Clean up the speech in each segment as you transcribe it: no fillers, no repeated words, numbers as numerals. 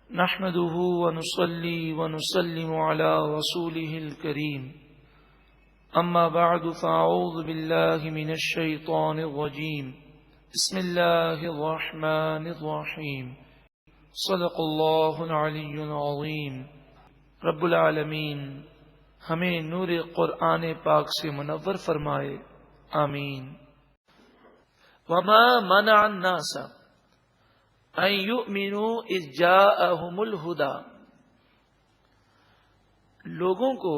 نحمده ونصلي ونسلم على رسوله الكريم أما بعد فأعوذ بالله من الشيطان الرجيم بسم الله الرحمن الرحيم صدق الله العلي العظيم رب العالمین ہمیں نور قرآن پاک سے منور فرمائے، آمین۔ وما منع الناس ان یؤمنوا اذ جاءہم الہدی، لوگوں کو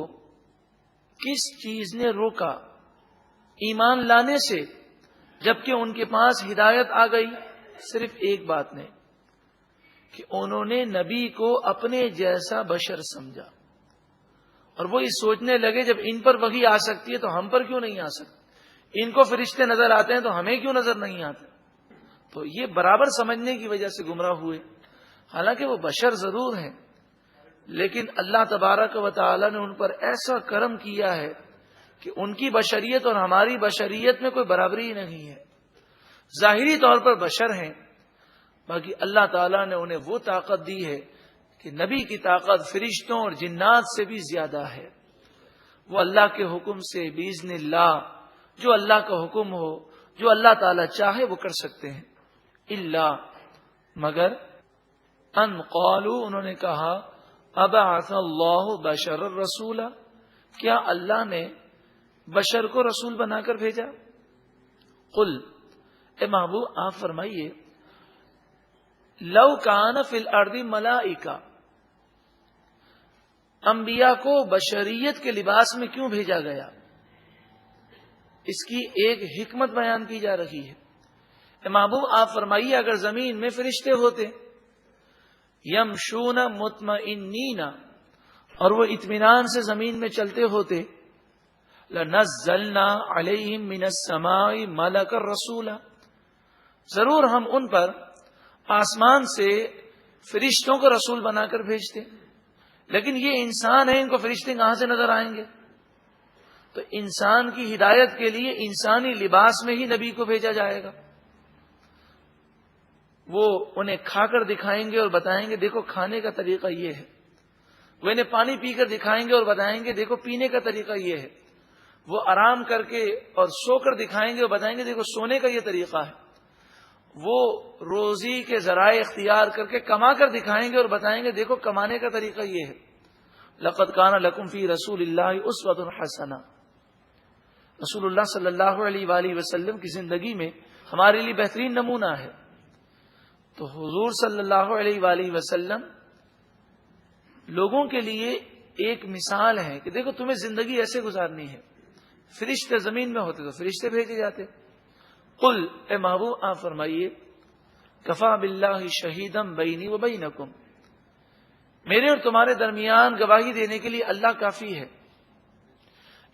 کس چیز نے روکا ایمان لانے سے جبکہ ان کے پاس ہدایت آ گئی؟ صرف ایک بات نے کہ انہوں نے نبی کو اپنے جیسا بشر سمجھا، اور وہ یہ سوچنے لگے جب ان پر وحی آ سکتی ہے تو ہم پر کیوں نہیں آ سکتی، ان کو فرشتے نظر آتے ہیں تو ہمیں کیوں نظر نہیں آتے؟ تو یہ برابر سمجھنے کی وجہ سے گمراہ ہوئے۔ حالانکہ وہ بشر ضرور ہیں، لیکن اللہ تبارک و تعالی نے ان پر ایسا کرم کیا ہے کہ ان کی بشریت اور ہماری بشریت میں کوئی برابری نہیں ہے۔ ظاہری طور پر بشر ہیں، باقی اللہ تعالیٰ نے انہیں وہ طاقت دی ہے کہ نبی کی طاقت فرشتوں اور جنات سے بھی زیادہ ہے۔ وہ اللہ کے حکم سے باذن اللہ جو اللہ کا حکم ہو، جو اللہ تعالیٰ چاہے وہ کر سکتے ہیں۔ اللہ مگر ان قالوا، انہوں نے کہا ابعث اللہ بشر الرسول، کیا اللہ نے بشر کو رسول بنا کر بھیجا؟ قل، اے محبوب آپ فرمائیے، لو کان فی الارض ملائکہ، انبیاء کو بشریت کے لباس میں کیوں بھیجا گیا؟ اس کی ایک حکمت بیان کی جا رہی ہے۔ اے محبوب آپ فرمائیے، اگر زمین میں فرشتے ہوتے یمشون مطمئنین، اور وہ اطمینان سے زمین میں چلتے ہوتے، لنزلنا علیہم من السماء ملکا رسولا، ضرور ہم ان پر آسمان سے فرشتوں کو رسول بنا کر بھیجتے۔ لیکن یہ انسان ہے، ان کو فرشتے کہاں سے نظر آئیں گے؟ تو انسان کی ہدایت کے لیے انسانی لباس میں ہی نبی کو بھیجا جائے گا۔ وہ انہیں کھا کر دکھائیں گے اور بتائیں گے دیکھو کھانے کا طریقہ یہ ہے، وہ انہیں پانی پی کر دکھائیں گے اور بتائیں گے دیکھو پینے کا طریقہ یہ ہے، وہ آرام کر کے اور سو کر دکھائیں گے اور بتائیں گے دیکھو سونے کا یہ طریقہ ہے، وہ روزی کے ذرائع اختیار کر کے کما کر دکھائیں گے اور بتائیں گے دیکھو کمانے کا طریقہ یہ ہے۔ لقد کان لکم فی رسول اللہ اسوۃ حسنہ، رسول اللہ صلی اللہ علیہ وآلہ وسلم کی زندگی میں ہمارے لیے بہترین نمونہ ہے۔ تو حضور صلی اللہ علیہ وآلہ وسلم لوگوں کے لیے ایک مثال ہے کہ دیکھو تمہیں زندگی ایسے گزارنی ہے۔ فرشتے زمین میں ہوتے تو فرشتے بھیجے جاتے۔ قل، اے محبوب آپ فرمائیے، کفا باللہ شہیدم بینی و بینکم، میرے اور تمہارے درمیان گواہی دینے کے لیے اللہ کافی ہے۔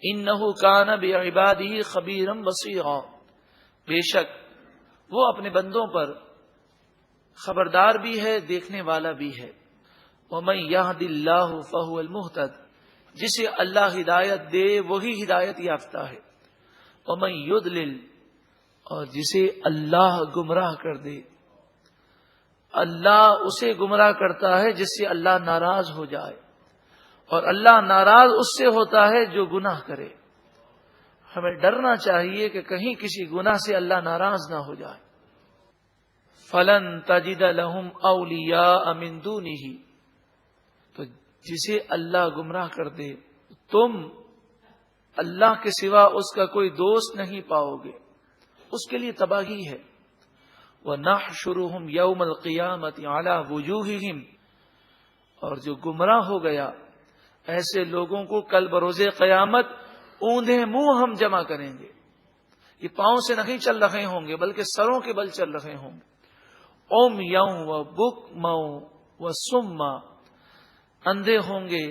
انہ کان بعبادہ خبیرا بصیرا، بے شک وہ اپنے بندوں پر خبردار بھی ہے، دیکھنے والا بھی ہے۔ ومن یہد اللہ فہو المہتد، جسے اللہ ہدایت دے وہی ہدایت یافتہ ہے۔ ومن یضلل، اور جسے اللہ گمراہ کر دے، اللہ اسے گمراہ کرتا ہے جس سے اللہ ناراض ہو جائے، اور اللہ ناراض اس سے ہوتا ہے جو گناہ کرے۔ ہمیں ڈرنا چاہیے کہ کہیں کسی گناہ سے اللہ ناراض نہ ہو جائے۔ فلن تجد لہم اولیاء من دونہ، تو جسے اللہ گمراہ کر دے تم اللہ کے سوا اس کا کوئی دوست نہیں پاؤ گے، اس کے لیے تباہی ہے۔ وَنَحْشُرُهُمْ يَوْمَ الْقِيَامَةِ عَلَى وُجُوهِهِمْ، اور جو گمراہ ہو گیا ایسے لوگوں کو کل بروز قیامت اوندھے منہ ہم جمع کریں گے۔ یہ پاؤں سے نہیں چل رہے ہوں گے بلکہ سروں کے بل چل رہے ہوں گے۔ عُمْيًا وَبُكْمًا وَصُمًّا، اندھے ہوں گے،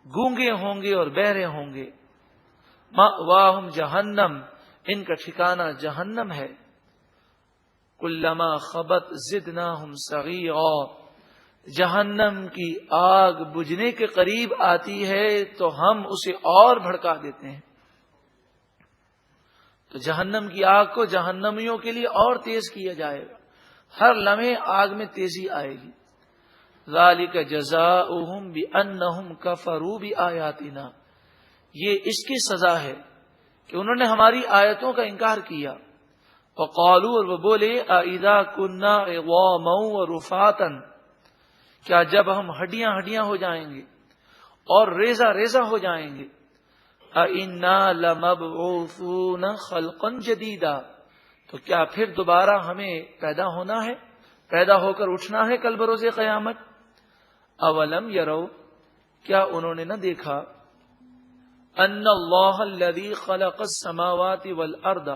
گونگے ہوں گے اور بہرے ہوں گے۔ مأواہم جہنم، ان کا ٹھکانہ جہنم ہے۔ کلما خبت زدناہم سعیرا، جہنم کی آگ بجھنے کے قریب آتی ہے تو ہم اسے اور بھڑکا دیتے ہیں۔ تو جہنم کی آگ کو جہنمیوں کے لیے اور تیز کیا جائے گا، ہر لمحے آگ میں تیزی آئے گی۔ ذالک جزاؤہم بأنہم کفروا بآیاتنا، یہ اس کی سزا ہے کہ انہوں نے ہماری آیتوں کا انکار کیا. وقالوا، اور وہ بولے، اذا کنا عظاما ورفاتا، کیا جب ہم ہڈیاں ہڈیاں ہو جائیں گے اور ریزہ ریزہ ہو جائیں گے، اِنَّا لَمَبْعُوثُونَ خَلْقًا جَدِيدًا، تو کیا پھر دوبارہ ہمیں پیدا ہونا ہے، پیدا ہو کر اٹھنا ہے کل بروز قیامت. اولم یرو، کیا انہوں نے نہ دیکھا، ان اللہ الذی خلق السماوات والارض،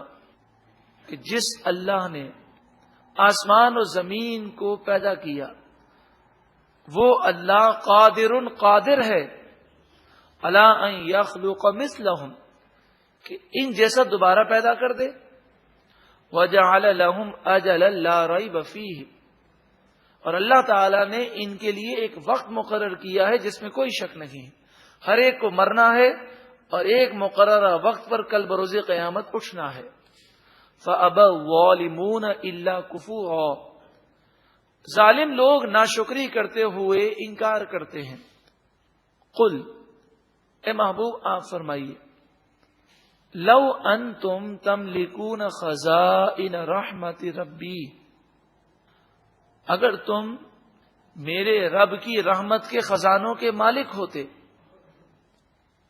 کہ جس اللہ نے آسمان و زمین کو پیدا کیا، وہ اللہ قادر ہے، الا ان یخلق مثلہم، کہ ان جیسا دوبارہ پیدا کر دے. وجعل لهم اجلا لا ریب فیہ، اور اللہ تعالی نے ان کے لیے ایک وقت مقرر کیا ہے جس میں کوئی شک نہیں. ہر ایک کو مرنا ہے اور ایک مقررہ وقت پر کل بروز قیامت اٹھنا ہے. فَأَبَى الظَّالِمُونَ إِلَّا كُفُورًا، ظالم لوگ ناشکری کرتے ہوئے انکار کرتے ہیں. قل، اے محبوب آپ فرمائیے، لو انتم تملکون خزائن رحمت ربی، اگر تم میرے رب کی رحمت کے خزانوں کے مالک ہوتے،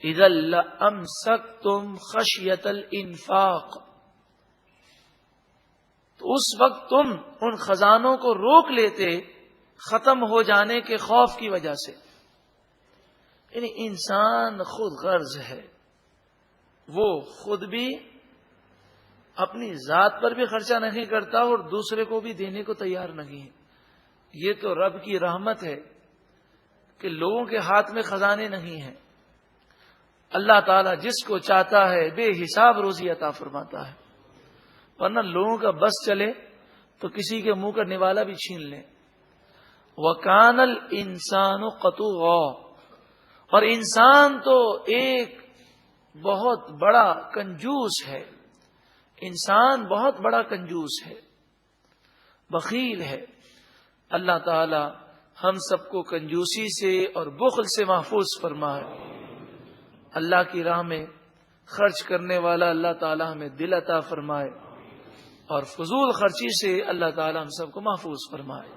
اذا لامسکتم خشیۃ الانفاق، تو اس وقت تم ان خزانوں کو روک لیتے ختم ہو جانے کے خوف کی وجہ سے. یعنی انسان خود غرض ہے، وہ خود بھی اپنی ذات پر بھی خرچہ نہیں کرتا اور دوسرے کو بھی دینے کو تیار نہیں ہے. یہ تو رب کی رحمت ہے کہ لوگوں کے ہاتھ میں خزانے نہیں ہیں. اللہ تعالیٰ جس کو چاہتا ہے بے حساب روزی عطا فرماتا ہے، ورنہ لوگوں کا بس چلے تو کسی کے منہ کا نوالا بھی چھین لیں. وَكَانَ الْإِنسَانُ قَطُورًا، اور انسان تو ایک بہت بڑا کنجوس ہے، انسان بہت بڑا کنجوس ہے، بخیل ہے. اللہ تعالی ہم سب کو کنجوسی سے اور بخل سے محفوظ فرمائے. اللہ کی راہ میں خرچ کرنے والا اللہ تعالی ہمیں دل عطا فرمائے، اور فضول خرچی سے اللہ تعالی ہم سب کو محفوظ فرمائے.